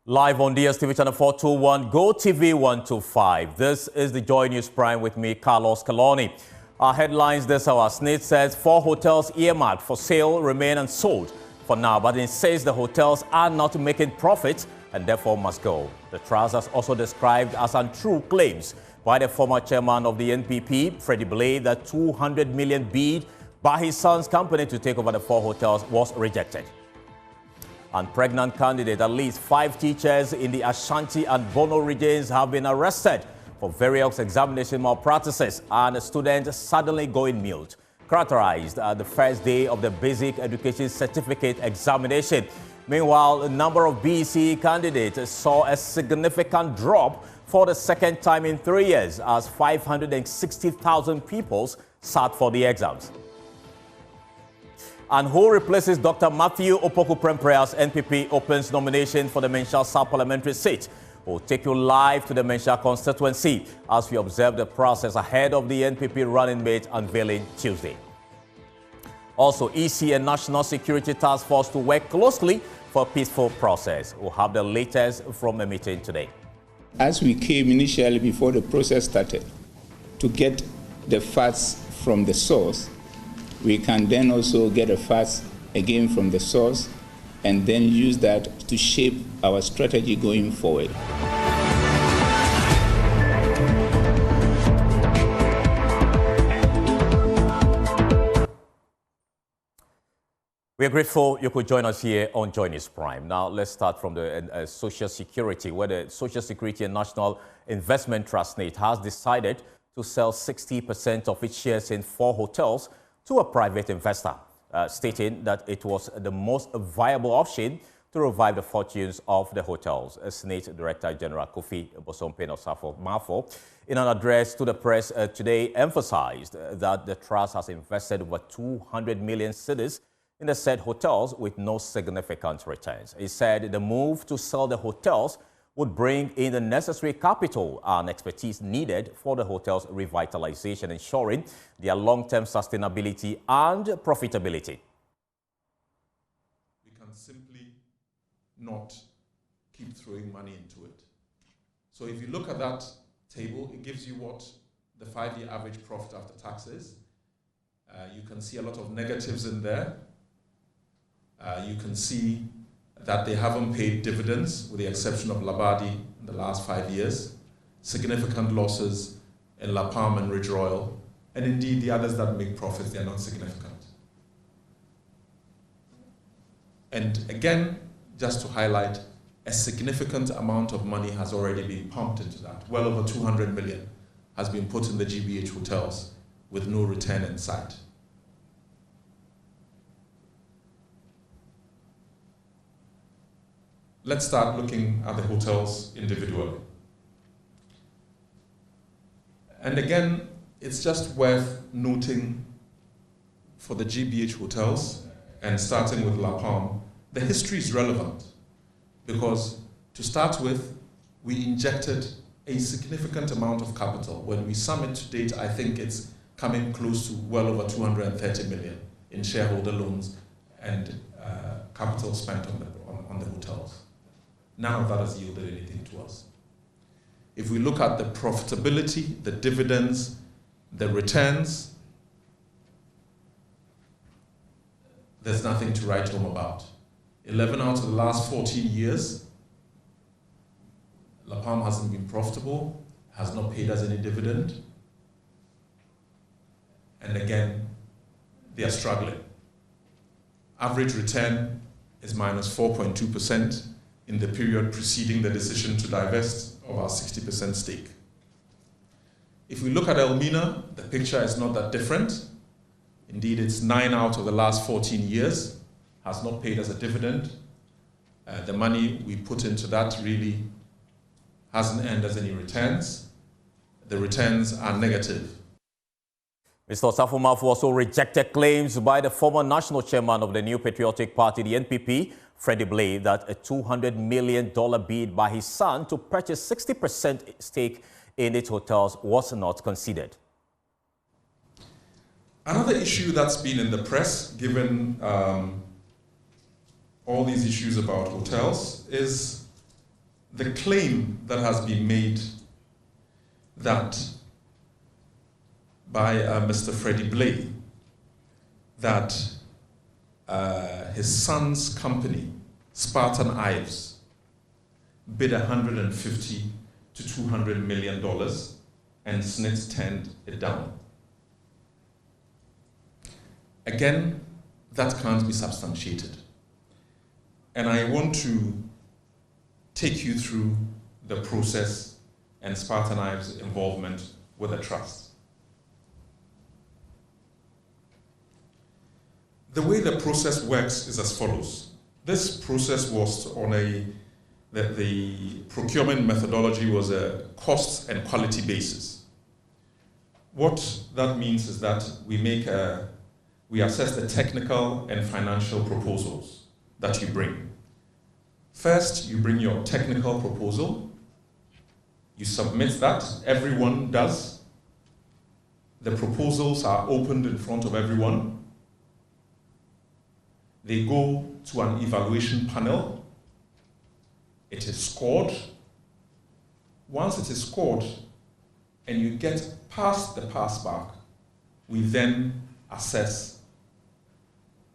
Live on DSTV channel 421, Go TV 125. This is the Joy News Prime with me, Carlos Kaloni. Our headlines this hour. SNIT says 4 hotels earmarked for sale remain unsold for now, but it says the hotels are not making profit and therefore must go. The trust has also described as untrue claims by the former chairman of the NPP, Freddie Aidoo, that 200 million bid by his son's company to take over the 4 hotels was rejected. And pregnant candidate, at least 5 teachers in the Ashanti and Bono regions have been arrested for various examination malpractices and students suddenly going mute, characterized as the first day of the basic education certificate examination. Meanwhile, the number of BECE candidates saw a significant drop for the second time in 3 years as 560,000 people sat for the exams. And who replaces Dr. Matthew Opoku-Prempeh as NPP opens nomination for the Menchal South parliamentary seat? We'll take you live to the Menchal constituency as we observe the process ahead of the NPP running mate unveiling Tuesday. Also, EC and National Security Task Force to work closely for a peaceful process. We'll have the latest from the meeting today. As we came initially before the process started to get the facts from the source, we can then also get a facts again from the source and then use that to shape our strategy going forward. We are grateful you could join us here on Joy News Prime. Now, let's start from the Social Security, where the Social Security and National Investment Trust SNIT has decided to sell 60% of its shares in 4 hotels to a private investor, stating that it was the most viable option to revive the fortunes of the hotels. SNIT Director General Kofi Bosompeno-Safo-Mafo, in an address to the press today, emphasized that the trust has invested over 200 million cedis in the said hotels with no significant returns. He said the move to sell the hotels would bring in the necessary capital and expertise needed for the hotel's revitalization, ensuring their long-term sustainability and profitability. We can simply not keep throwing money into it. So if you look at that table, it gives you what the 5-year average profit after tax is. You can see a lot of negatives in there. You can see that they haven't paid dividends, with the exception of Labadi in the last 5 years, significant losses in La Palme and Ridge Royal, and indeed the others that make profits, they are not significant. And again, just to highlight, a significant amount of money has already been pumped into that. Well over 200 million has been put in the GBH hotels with no return in sight. Let's start looking at the hotels individually. And again, it's just worth noting for the GBH hotels, and starting with La Palme, the history is relevant because, to start with, we injected a significant amount of capital. When we sum it to date, I think it's coming close to well over 230 million in shareholder loans and capital spent on the hotels. None of that has yielded anything to us. If we look at the profitability, the dividends, the returns, there's nothing to write home about. 11 out of the last 14 years, La Palme hasn't been profitable, has not paid us any dividend, and again, they are struggling. Average return is minus 4.2%. in the period preceding the decision to divest of our 60% stake. If we look at Elmina, the picture is not that different. Indeed, it's 9 out of the last 14 years, has not paid us a dividend. The money we put into that really hasn't earned us any returns. The returns are negative. Mr. Safo-Mafo also rejected claims by the former national chairman of the new Patriotic Party, the NPP, Freddie Aidoo, that a $200 million bid by his son to purchase 60% stake in its hotels was not considered. Another issue that's been in the press, given all these issues about hotels, is the claim that has been made that by Mr. Freddie Blay that his son's company, Spartan Ives, bid $150 to $200 million and SNIT turned it down. Again, that can't be substantiated. And I want to take you through the process and Spartan Ives' involvement with the trust. The way the process works is as follows. This process was on the procurement methodology was a cost and quality basis. What that means is that we assess the technical and financial proposals that you bring. First, you bring your technical proposal, you submit that, everyone does. The proposals are opened in front of everyone. They go to an evaluation panel. It is scored. Once it is scored and you get past the passback, we then assess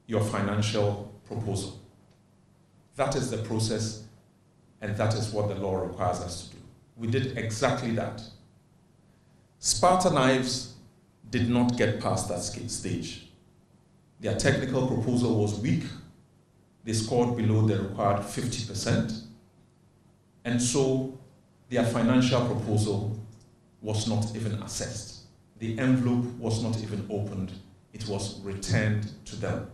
your financial proposal. That is the process, and that is what the law requires us to do. We did exactly that. Spartan Ives did not get past that stage. Their technical proposal was weak. They scored below the required 50%. And so their financial proposal was not even assessed. The envelope was not even opened. It was returned to them.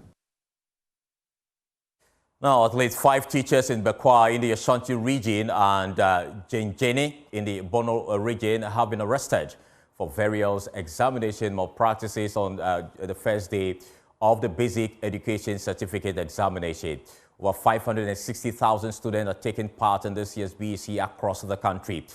Now, at least 5 teachers in Bekwa in the Ashanti region and Jenjene in the Bono region have been arrested for various examination malpractices on the first day of the Basic Education Certificate examination. Over 560,000 students are taking part in this year's BECE across the country.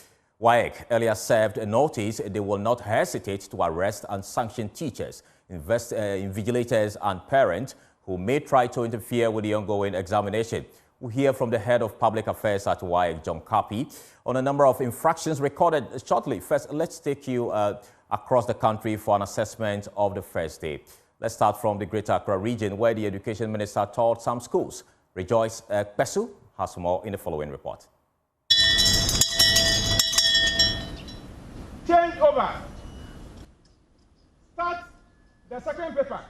WAEC earlier served a notice they will not hesitate to arrest and sanction teachers, invigilators and parents who may try to interfere with the ongoing examination. We'll hear from the head of public affairs at WAEC, John Kapi, on a number of infractions recorded shortly. First, let's take you across the country for an assessment of the first day. Let's start from the Greater Accra region, where the Education Minister toured some schools. Rejoice Pesu has more in the following report. Change over. Start the second paper.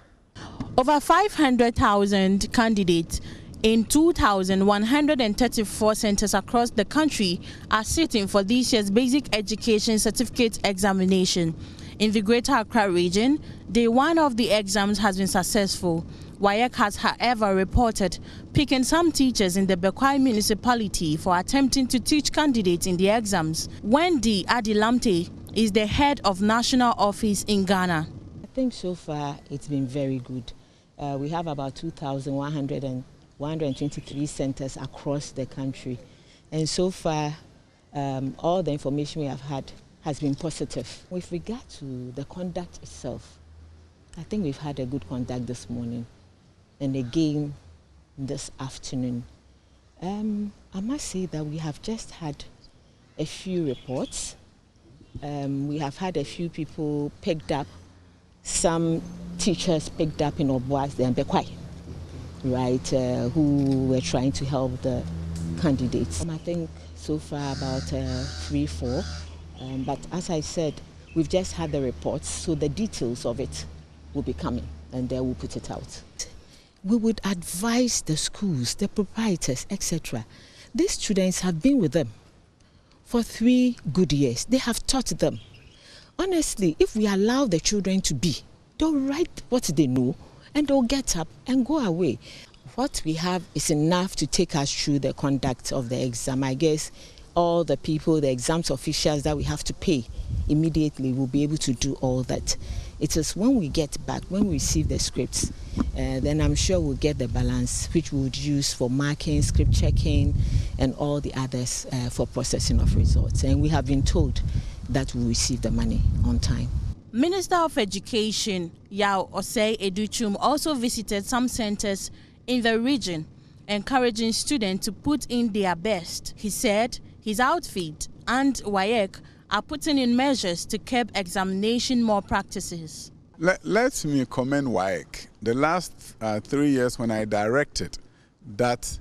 Over 500,000 candidates in 2,134 centers across the country are sitting for this year's Basic Education Certificate examination. In the Greater Accra region, day 1 of the exams has been successful. WAEC has, however, reported picking some teachers in the Bekwai municipality for attempting to teach candidates in the exams. Wendy Adilamte is the head of national office in Ghana. I think so far it's been very good. We have about 2,123 centers across the country. And so far, all the information we have had has been positive. With regard to the conduct itself, I think we've had a good conduct this morning and again this afternoon. I must say that we have just had a few reports. We have had a few people picked up, some teachers picked up in Obuasi and Bekwai, right, who were trying to help the candidates. I think so far about 3, 4. But as I said, we've just had the reports, so the details of it will be coming, and then we'll put it out. We would advise the schools, the proprietors, etc. These students have been with them for 3 good years. They have taught them. Honestly, if we allow the children to be, they'll write what they know, and they'll get up and go away. What we have is enough to take us through the conduct of the exam. I guess all the people, the exams officials that we have to pay immediately will be able to do all that. It is when we get back, when we receive the scripts, then I'm sure we'll get the balance which we would use for marking, script checking, and all the others for processing of results. And we have been told that we'll receive the money on time. Minister of Education, Yao Osei Educhum, also visited some centers in the region, encouraging students to put in their best. He said he His outfit and WAEC are putting in measures to curb examination malpractices. Let me commend WAEC. The last 3 years when I directed that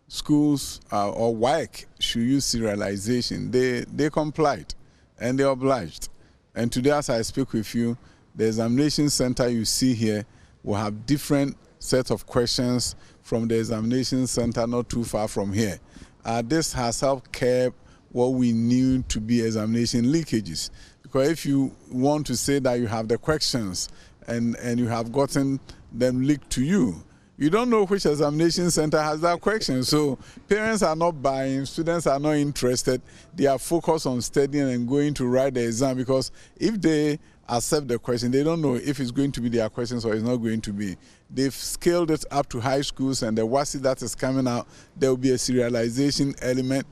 schools or WAEC should use serialization, they complied and they obliged. And today as I speak with you, the examination center you see here will have different sets of questions from the examination center not too far from here. This has helped curb what we knew to be examination leakages. Because if you want to say that you have the questions and you have gotten them leaked to you, you don't know which examination center has that question. So parents are not buying, students are not interested. They are focused on studying and going to write the exam, because if they accept the question, they don't know if it's going to be their questions or it's not going to be. They've scaled it up to high schools, and the WASI that is coming out, there will be a serialization element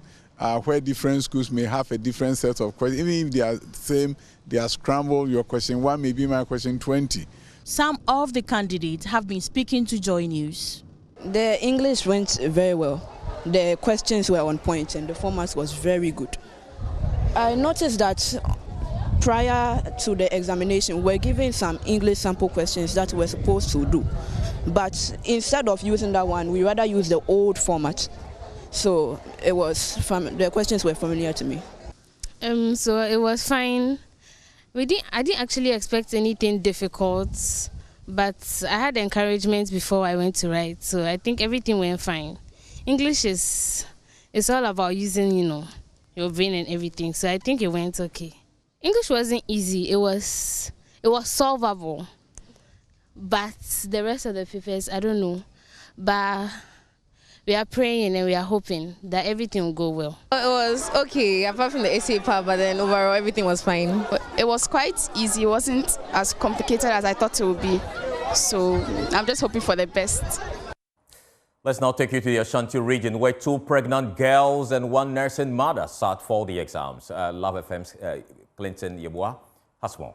where different schools may have a different set of questions. Even if they are same, they are scrambled. Your question 1 may be my question 20. Some of the candidates have been speaking to Joy News. The English went very well. The questions were on point and the format was very good. I noticed that prior to the examination, we're given some English sample questions that we're supposed to do. But instead of using that one, we rather use the old format. So the questions were familiar to me. So it was fine. I didn't actually expect anything difficult, but I had encouragement before I went to write, so I think everything went fine. English it's all about using, your brain and everything, so I think it went okay. English wasn't easy, it was solvable, but the rest of the papers, I don't know, but we are praying and we are hoping that everything will go well. It was okay, apart from the essay part, but then overall everything was fine. But it was quite easy. It wasn't as complicated as I thought it would be. So I'm just hoping for the best. Let's now take you to the Ashanti region, where 2 pregnant girls and 1 nursing mother sat for the exams. Love FM's Clinton Yeboah has more.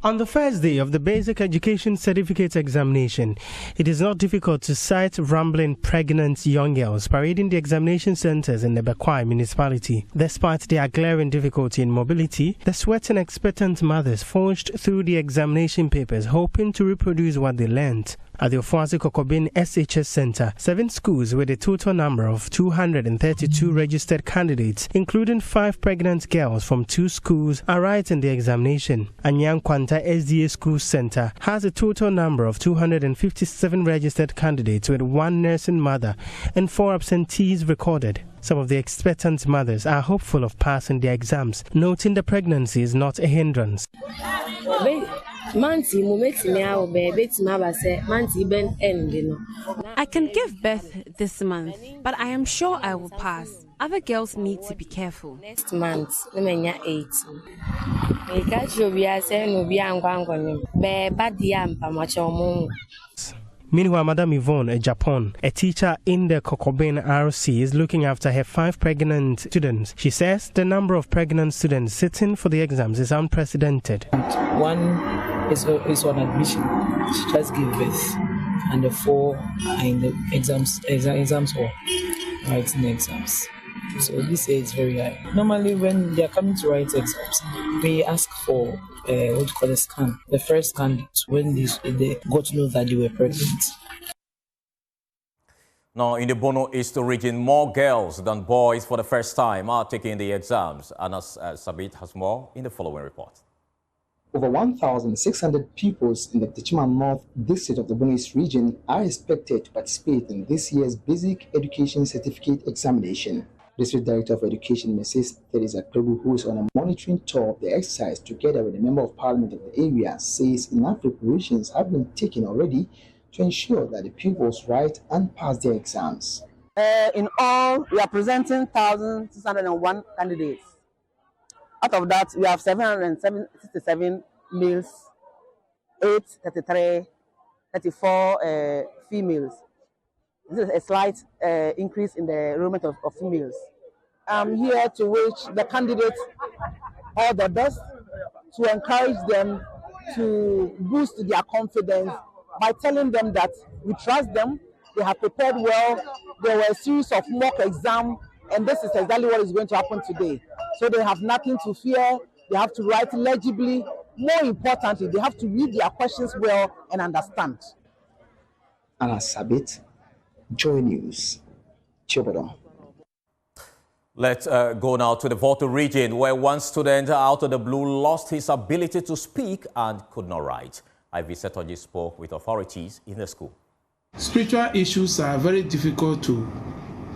On the first day of the Basic Education Certificate examination, it is not difficult to sight rambling pregnant young girls parading the examination centers in the BECE municipality. Despite their glaring difficulty in mobility, the sweating expectant mothers forged through the examination papers, hoping to reproduce what they learned. At the Ofuasi Kokobin SHS Center, 7 schools with a total number of 232 registered candidates, including 5 pregnant girls from 2 schools, are writing the examination. Anyang Kwanta SDA School Center has a total number of 257 registered candidates with 1 nursing mother and 4 absentees recorded. Some of the expectant mothers are hopeful of passing their exams, noting the pregnancy is not a hindrance. I can give birth this month, but I am sure I will pass. Other girls need to be careful. Next month, 18. Meanwhile, Madam Yvonne Japan, a teacher in the Kokobin RC, is looking after her 5 pregnant students. She says the number of pregnant students sitting for the exams is unprecedented. 1 is on admission. She just gave birth, and the 4 are in the exams hall, writing the exams. So this is very high. Normally, when they are coming to write exams, they ask for what you call a scan. The first scan when they got to know that they were pregnant. Now, in the Bono East region, more girls than boys for the first time are taking the exams. Anas Sabit has more in the following report. Over 1,600 pupils in the Tichima North district of the Bono East region are expected to participate in this year's Basic Education Certificate examination. District Director of Education, Mrs. Teresa Krebu, who is on a monitoring tour of the exercise together with the Member of Parliament of the area, says enough preparations have been taken already to ensure that the pupils write and pass their exams. In all, we are presenting 1,601 candidates. Out of that, we have 767 males, 833, 34 females. This is a slight increase in the enrollment of females. I'm here to wish the candidates all the best, to encourage them, to boost their confidence by telling them that we trust them, they have prepared well. There were a series of mock exams And this is exactly what is going to happen today. So they have nothing to fear. They have to write legibly. More importantly, they have to read their questions well and understand. Anna Sabit, Joy News, Chobodon. Let's go now to the Volta region, where one student out of the blue lost his ability to speak and could not write. Ivy Setoji spoke with authorities in the school. Spiritual issues are very difficult to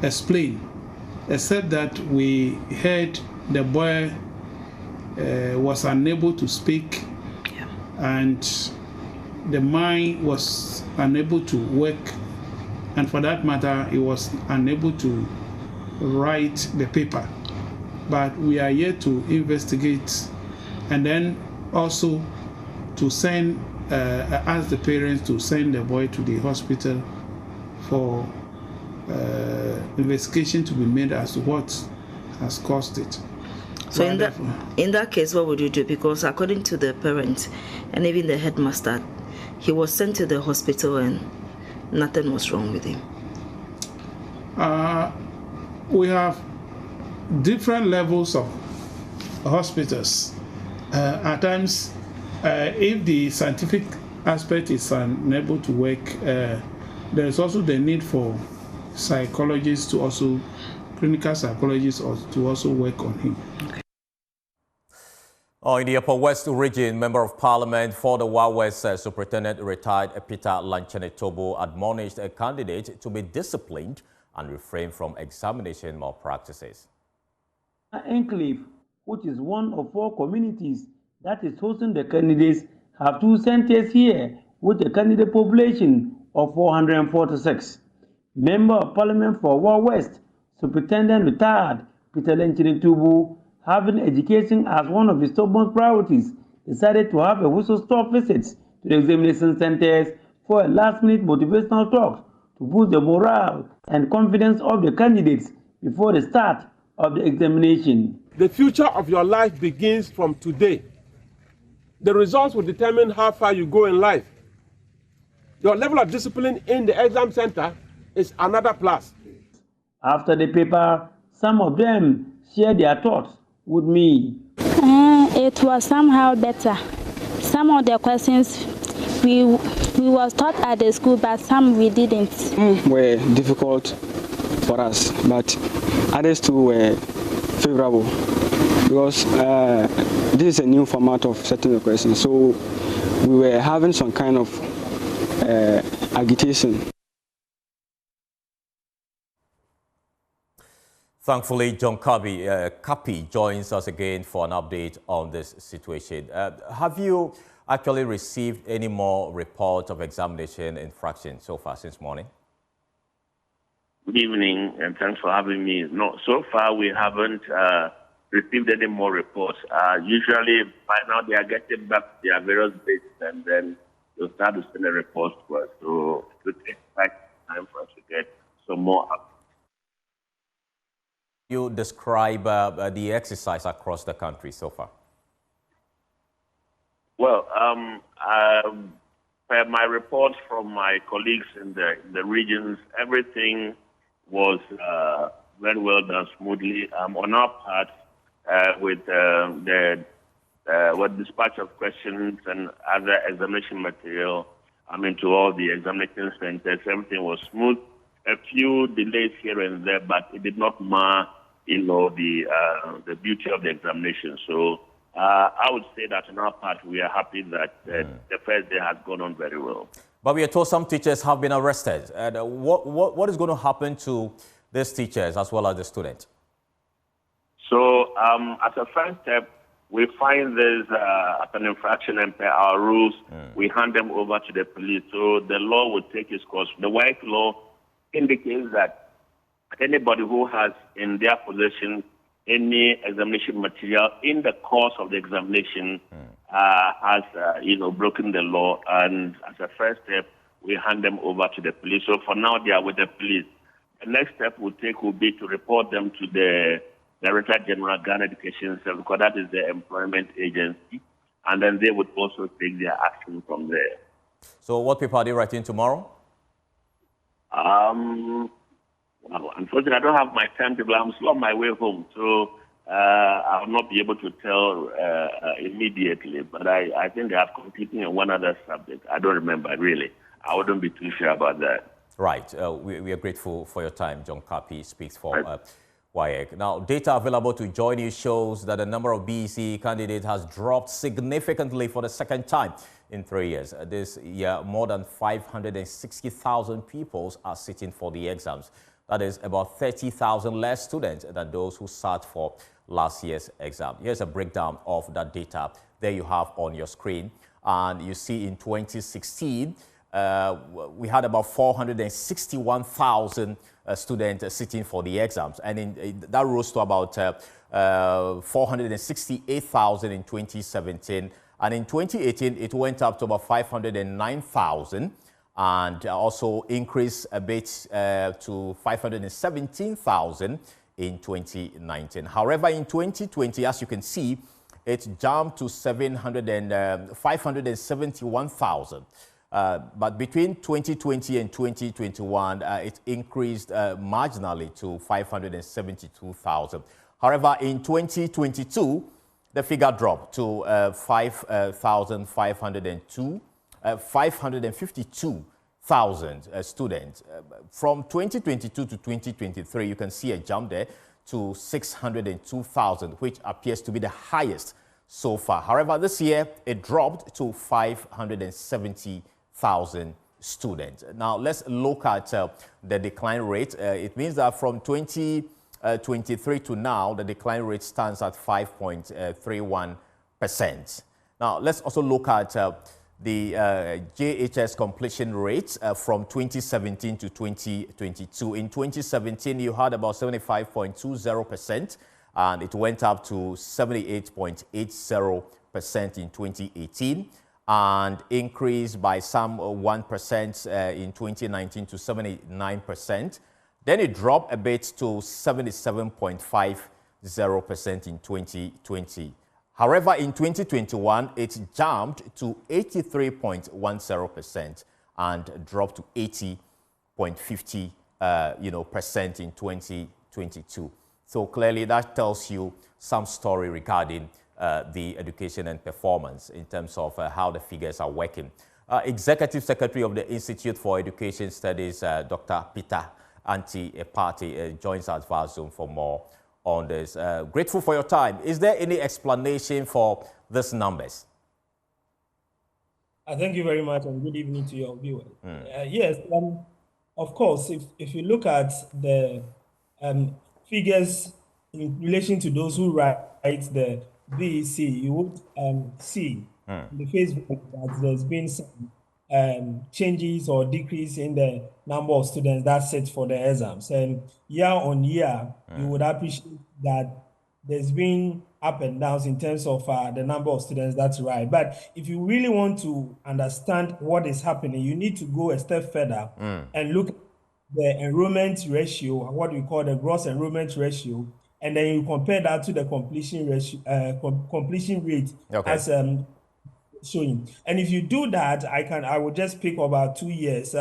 explain, except that we heard the boy was unable to speak, and the mind was unable to work, and for that matter, he was unable to write the paper. But we are yet to investigate, and then also to send, ask the parents to send the boy to the hospital for investigation to be made as to what has caused it. So in that case, what would you do? Because according to the parents and even the headmaster, he was sent to the hospital and nothing was wrong with him. We have different levels of hospitals. At times, if the scientific aspect is unable to work, there is also the need for psychologists to also, clinical psychologists to also work on him. In the Upper West region, Member of Parliament for the Wild West Superintendent retired Peter Aidoo admonished a candidate to be disciplined and refrain from examination malpractices. Enclave, which is one of 4 communities that is hosting the candidates, have 2 centers here with a candidate population of 446. Member of Parliament for Wild West Superintendent retired Peter Aidoo, having education as one of his topmost priorities, decided to have a whistle-stop visit to the examination centers for a last-minute motivational talk to boost the morale and confidence of the candidates before the start of the examination. The future of your life begins from today. The results will determine how far you go in life. Your level of discipline in the exam center is another plus. After the paper, some of them shared their thoughts with me. It was somehow better. Some of the questions we was taught at the school, but some we didn't. Were difficult for us, but others too were favorable because this is a new format of setting the questions. So we were having some kind of agitation. Thankfully, John Kapi joins us again for an update on this situation. Have you actually received any more reports of examination infraction so far since morning? Good evening, and thanks for having me. No, so far we haven't received any more reports. Usually, by now they are getting back to their various bases, and then they'll start to send a report to us. So it will take time for us to get some more up. You describe the exercise across the country so far? Well, per my reports from my colleagues in the regions, everything was very well done smoothly. On our part, with the dispatch of questions and other examination material, to all the examination centers, everything was smooth. A few delays here and there, but it did not mar the beauty of the examination. So I would say that on our part, we are happy that the first day has gone on very well. But we are told some teachers have been arrested. And what is going to happen to these teachers as well as the students? So as a first step, we find this as an infraction, and per our rules, we hand them over to the police. So the law will take its course. The white law indicates that anybody who has in their possession any examination material in the course of the examination has, broken the law. And as a first step, we hand them over to the police. So for now, they are with the police. The next step we'll take will be to report them to the Director General Ghana Education Service, because that is the employment agency. And then they would also take their action from there. So what paper are they writing tomorrow? Unfortunately, I don't have my timetable. I'm still on my way home, so I'll not be able to tell immediately. But I think they are competing in one other subject. I don't remember, really. I wouldn't be too sure about that. Right. We are grateful for your time. John Kapi speaks for WAEC. Now, data available to Joy News shows that the number of BECE candidates has dropped significantly for the second time in 3 years. This year, more than 560,000 people are sitting for the exams. That is about 30,000 less students than those who sat for last year's exam. Here's a breakdown of that data. There you have on your screen. And you see in 2016, we had about 461,000 students sitting for the exams. And that rose to about 468,000 in 2017. And in 2018, it went up to about 509,000 and also increased a bit to 517,000 in 2019. However, in 2020, as you can see, it jumped to 571,000. But between 2020 and 2021, it increased marginally to 572,000. However, in 2022, the figure dropped to 552,000 students. From 2022 to 2023, you can see a jump there to 602,000, which appears to be the highest so far. However, this year, it dropped to 570,000 students. Now, let's look at the decline rate. It means that from 2023 to now, the decline rate stands at 5.31%. Now, let's also look at the JHS completion rate from 2017 to 2022. In 2017, you had about 75.20%, and it went up to 78.80% in 2018, and increased by some 1% in 2019 to 79%. Then it dropped a bit to 77.50% in 2020. However, in 2021, it jumped to 83.10% and dropped to 80.50% in 2022. So clearly, that tells you some story regarding the education and performance in terms of how the figures are working. Executive Secretary of the Institute for Education Studies, Dr. Peter Aidoo, joins us via Zoom for more on this. Grateful for your time. Is there any explanation for these numbers? Thank you very much, and good evening to your viewers. Yes, of course, if you look at the figures in relation to those who write the BECE, you would see in the Facebook that there's been some changes or decrease in the number of students that sit for the exams. And year on year, you would appreciate that there's been up and downs in terms of the number of students that's right. But if you really want to understand what is happening, you need to go a step further and look at the enrollment ratio, what we call the gross enrollment ratio, and then you compare that to the completion ratio, completion rate as showing. And if you do that, I will just pick about 2 years.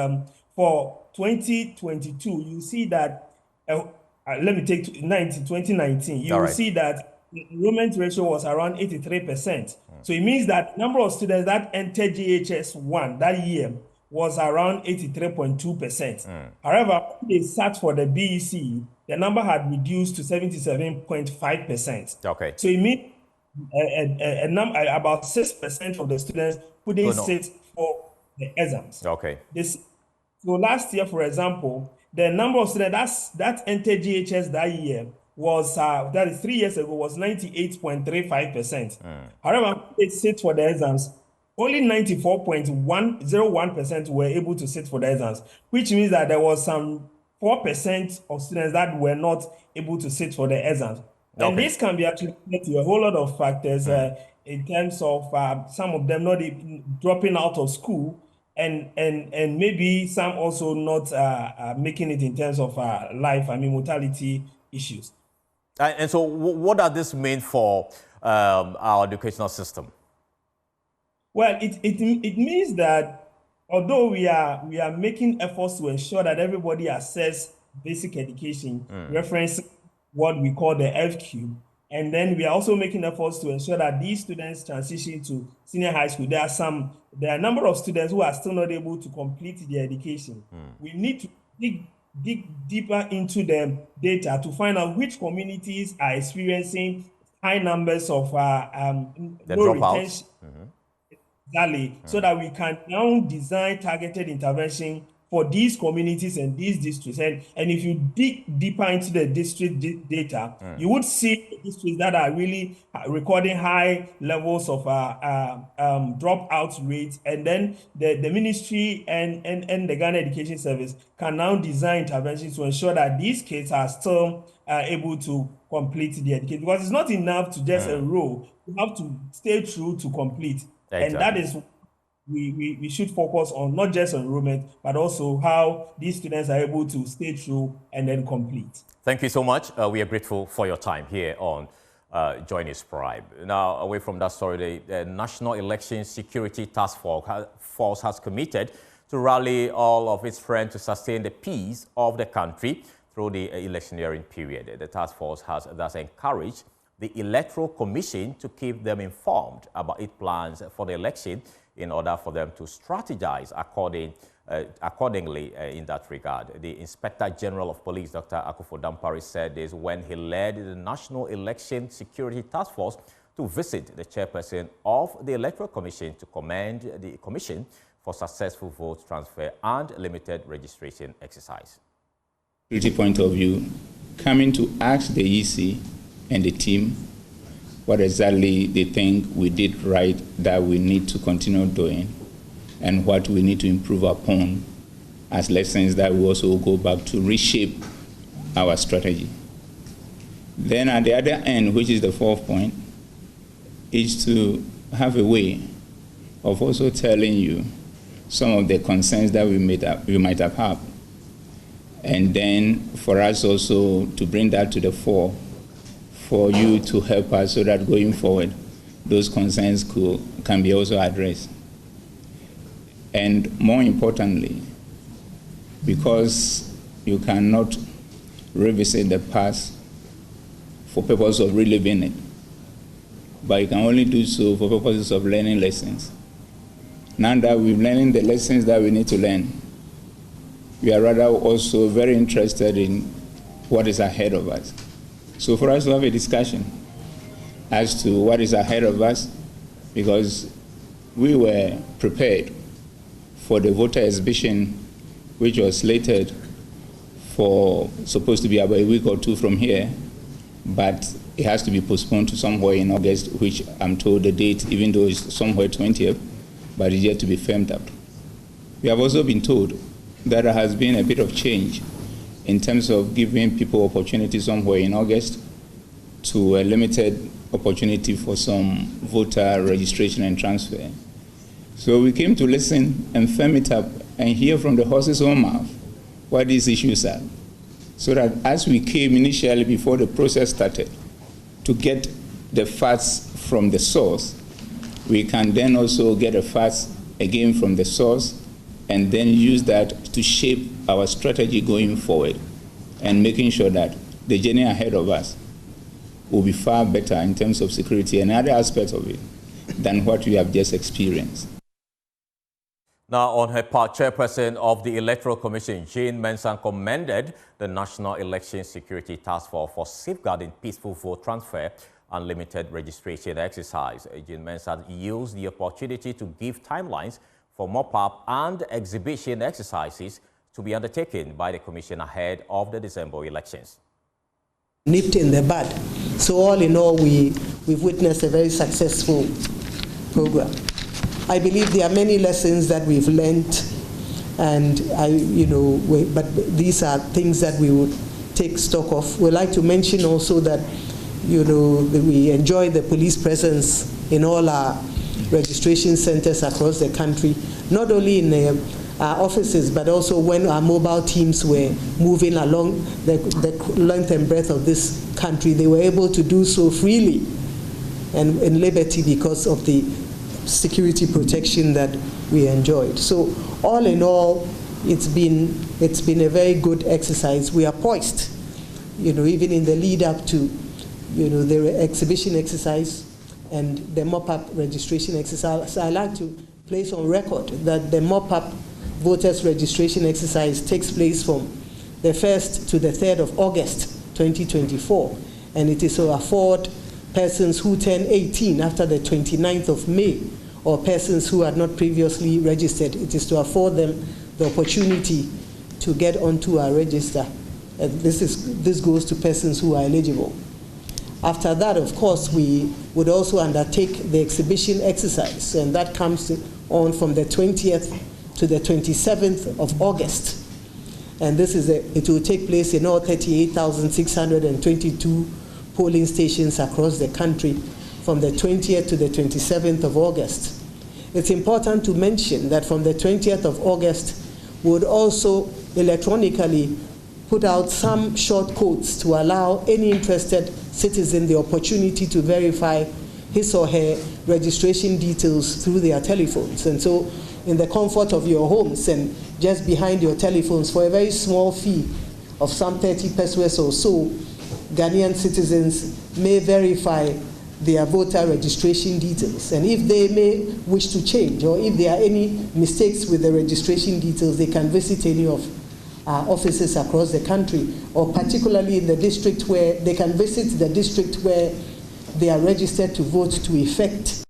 For 2022, you see that, let me take 2019, you will see that the enrollment ratio was around 83%. So it means that number of students that entered JHS 1 that year was around 83.2%. However, when they sat for the BECE, the number had reduced to 77.5%. Okay. So it means about 6% of the students couldn't sit for the exams. Okay. So last year, for example, the number of students that entered GHS that year was, that is 3 years ago, was 98.35%. However, they sit for the exams, only 94.101% were able to sit for the exams, which means that there was some 4% of students that were not able to sit for the exams. And this can be attributed to a whole lot of factors in terms of some of them not dropping out of school, and maybe some also not making it in terms of mortality issues. And so what does this mean for our educational system? Well, it means that although we are making efforts to ensure that everybody access basic education, referencing what we call the FQ. And then we are also making efforts to ensure that these students transition to senior high school. There are a number of students who are still not able to complete their education. We need to dig deeper into the data to find out which communities are experiencing high numbers of low retention, so that we can now design targeted intervention for these communities and these districts. And if you dig deeper into the district data, you would see districts that are really recording high levels of dropout rates. And then the ministry and the Ghana Education Service can now design interventions to ensure that these kids are still able to complete the education. Because it's not enough to just enroll. You have to stay true to complete. Exactly. And that is we should focus on not just enrollment, but also how these students are able to stay true and then complete. Thank you so much. We are grateful for your time here on Joy News Prime. Now, away from that story, the National Election Security Task Force has committed to rally all of its friends to sustain the peace of the country through the electioneering period. The task force has thus encouraged the Electoral Commission to keep them informed about its plans for the election in order for them to strategize accordingly in that regard. The Inspector General of Police, Dr. Akufo Dampari, said this when he led the National Election Security Task Force to visit the chairperson of the Electoral Commission to commend the Commission for successful vote transfer and limited registration exercise. Security point of view, coming to ask the EC and the team what exactly they think we did right that we need to continue doing and what we need to improve upon as lessons that we also go back to reshape our strategy. Then at the other end, which is the fourth point, is to have a way of also telling you some of the concerns that we might have had. And then for us also to bring that to the fore, for you to help us so that going forward, those concerns can be also addressed. And more importantly, because you cannot revisit the past for purpose of reliving it, but you can only do so for purposes of learning lessons. Now that we're learning the lessons that we need to learn, we are rather also very interested in what is ahead of us. So for us to have a discussion as to what is ahead of us, because we were prepared for the voter exhibition, which was slated for supposed to be about a week or two from here, but it has to be postponed to somewhere in August, which I'm told the date, even though it's somewhere 20th, but it's yet to be firmed up. We have also been told that there has been a bit of change in terms of giving people opportunity somewhere in August to a limited opportunity for some voter registration and transfer. So we came to listen and firm it up and hear from the horse's own mouth what these issues are, so that as we came initially before the process started to get the facts from the source, we can then also get the facts again from the source and then use that to shape our strategy going forward and making sure that the journey ahead of us will be far better in terms of security and other aspects of it than what we have just experienced. Now, on her part, Chairperson of the Electoral Commission, Jane Mensah, commended the National Election Security Task Force for safeguarding peaceful vote transfer and limited registration exercise. Jane Mensah used the opportunity to give timelines for mop-up and exhibition exercises to be undertaken by the Commission ahead of the December elections. Nipped in the bud. So all in all, we've witnessed a very successful program. I believe there are many lessons that we've learned, and but these are things that we would take stock of. We'd like to mention also that, we enjoy the police presence in all our registration centers across the country, not only in our offices, but also when our mobile teams were moving along the length and breadth of this country, they were able to do so freely and in liberty because of the security protection that we enjoyed. So all in all, it's been a very good exercise. We are poised, even in the lead up to, the exhibition exercise and the mop-up registration exercise. So I like to place on record that the mop-up voters registration exercise takes place from the 1st to the 3rd of August 2024, and it is to afford persons who turn 18 after the 29th of May, or persons who had not previously registered. It is to afford them the opportunity to get onto our register. This goes to persons who are eligible. After that, of course, we would also undertake the exhibition exercise, and that comes on from the 20th to the 27th of August. And it will take place in all 38,622 polling stations across the country from the 20th to the 27th of August. It's important to mention that from the 20th of August, we would also electronically put out some short codes to allow any interested citizen the opportunity to verify his or her registration details through their telephones. And so in the comfort of your homes and just behind your telephones, for a very small fee of some 30 pesos or so, Ghanaian citizens may verify their voter registration details. And if they may wish to change, or if there are any mistakes with the registration details, they can visit any of our offices across the country, or particularly in the district where they can visit the district where they are registered to vote to effect.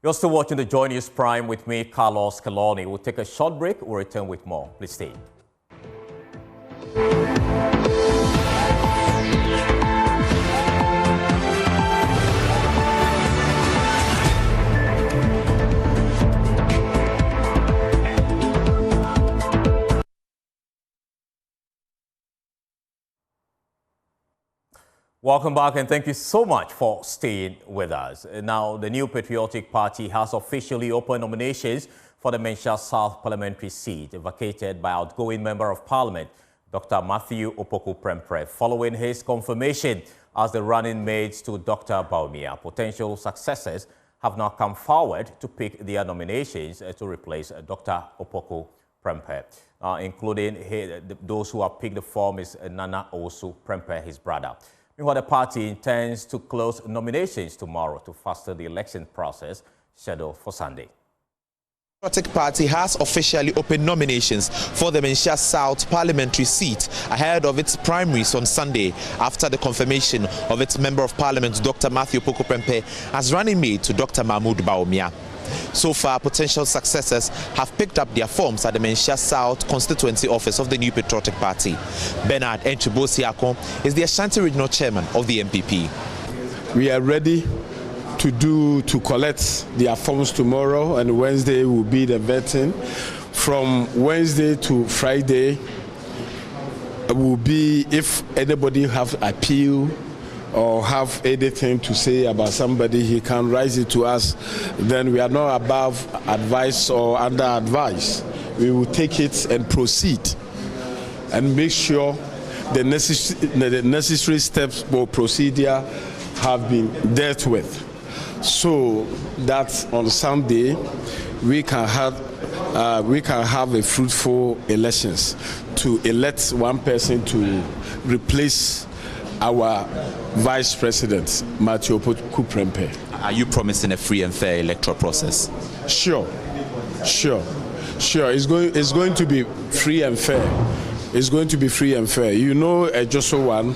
You're still watching the Joy News Prime with me, Carlos Kaloni. We'll take a short break. We'll return with more. Please stay. Welcome back, and thank you so much for staying with us. Now, the new Patriotic Party has officially opened nominations for the Mencha South parliamentary seat, vacated by outgoing Member of Parliament, Dr. Matthew Opoku Prempeh, following his confirmation as the running mates to Dr. Bawumia. Potential successors have now come forward to pick their nominations to replace Dr. Opoku Prempeh, including those who have picked the form is Nana Osu Prempeh, his brother. Meanwhile, the party intends to close nominations tomorrow to fasten the election process scheduled for Sunday. The Patriotic Party has officially opened nominations for the Mencha South parliamentary seat ahead of its primaries on Sunday, after the confirmation of its Member of Parliament, Dr. Matthew Opoku Prempeh, as running mate to Dr. Mahmoud Bawumia. So far, potential successors have picked up their forms at the Mencha South constituency office of the new Patriotic Party. Bernard Enchibosiakon is the Ashanti Regional Chairman of the MPP. We are ready to collect their forms tomorrow, and Wednesday will be the vetting. From Wednesday to Friday will be, if anybody have appeal or have anything to say about somebody, he can raise it to us. Then we are not above advice or under advice. We will take it and proceed and make sure the necessary steps or procedure have been dealt with, so that on Sunday we can have a fruitful elections to elect one person to replace our Vice President, Matthew Opoku Prempeh. Are you promising a free and fair electoral process? Sure. It's going to be free and fair. It's going to be free and fair. You know, just one,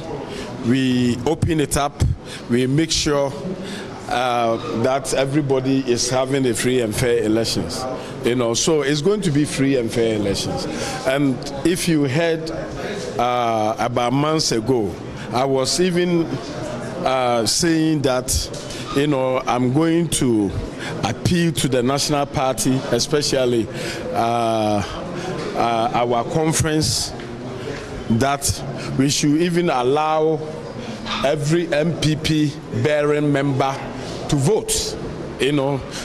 we open it up, we make sure that everybody is having a free and fair elections. So it's going to be free and fair elections. And if you heard about months ago, I was even saying that, I'm going to appeal to the National Party, especially our conference, that we should even allow every MPP bearing member to vote,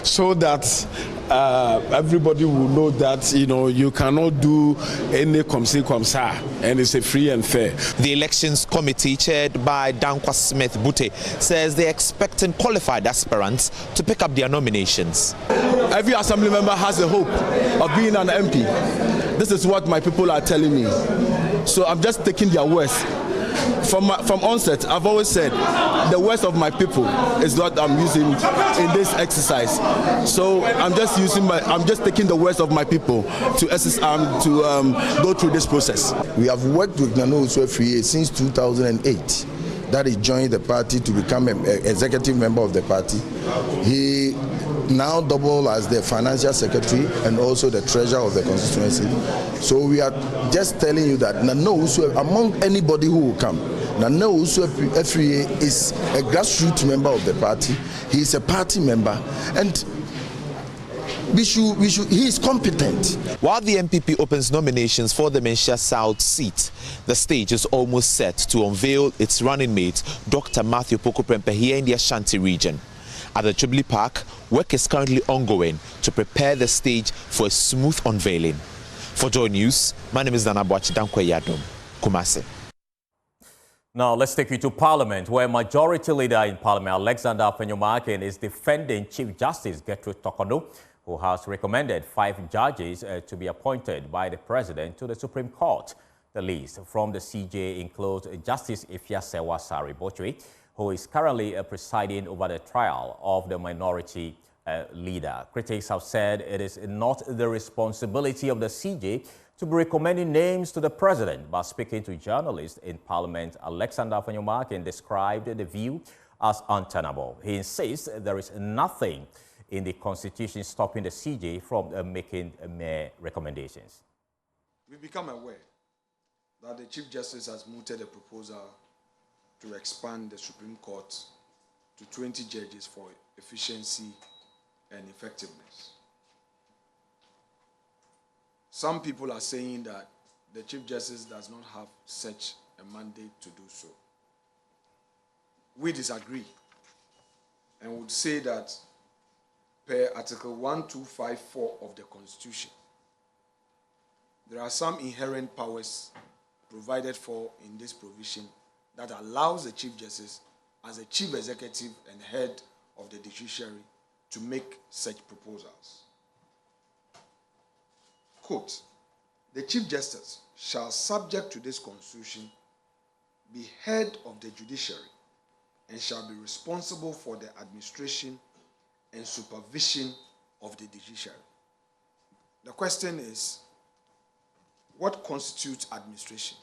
so that everybody will know that, you know, you cannot do any comme ça, and it's a free and fair. The elections committee, chaired by Dankwa Smith Bute, says they're expecting qualified aspirants to pick up their nominations. Every assembly member has a hope of being an MP. This is what my people are telling me. So I'm just taking their words. From onset, I've always said the words of my people is what I'm using in this exercise. So I'm just taking the words of my people to go through this process. We have worked with Nana Uswe since 2008. That he joined the party to become an executive member of the party. He now double as the financial secretary and also the treasurer of the constituency. So we are just telling you that Nana Uswe, among anybody who will come, Nana Uswe is a grassroots member of the party. He is a party member, and he is competent. While the MPP opens nominations for the Menchia South seat, the stage is almost set to unveil its running mate, Dr. Matthew Pokuprempe, here in the Ashanti region. At the Jubilee Park, work is currently ongoing to prepare the stage for a smooth unveiling. For Joy News, my name is Nana Boachi Dankwa Yadom, Kumasi. Now, let's take you to Parliament, where Majority Leader in Parliament, Alexander Afenyomarkin, is defending Chief Justice Gertrude Torkornoo, who has recommended 5 judges to be appointed by the President to the Supreme Court. The list from the CJ includes Justice Ifyasewa Sari-Botchwey, who is currently presiding over the trial of the minority leader. Critics have said it is not the responsibility of the CJ to be recommending names to the President. But speaking to journalists in Parliament, Alexander Afenyomarkin described the view as untenable. He insists there is nothing in the Constitution stopping the CJ from making mere recommendations. We've become aware that the Chief Justice has mooted a proposal to expand the Supreme Court to 20 judges for efficiency and effectiveness. Some people are saying that the Chief Justice does not have such a mandate to do so. We disagree and would say that per Article 1254 of the Constitution, there are some inherent powers provided for in this provision that allows the Chief Justice, as a Chief Executive and head of the judiciary, to make such proposals. Quote, the Chief Justice shall, subject to this Constitution, be head of the judiciary and shall be responsible for the administration and supervision of the judiciary. The question is, what constitutes administration?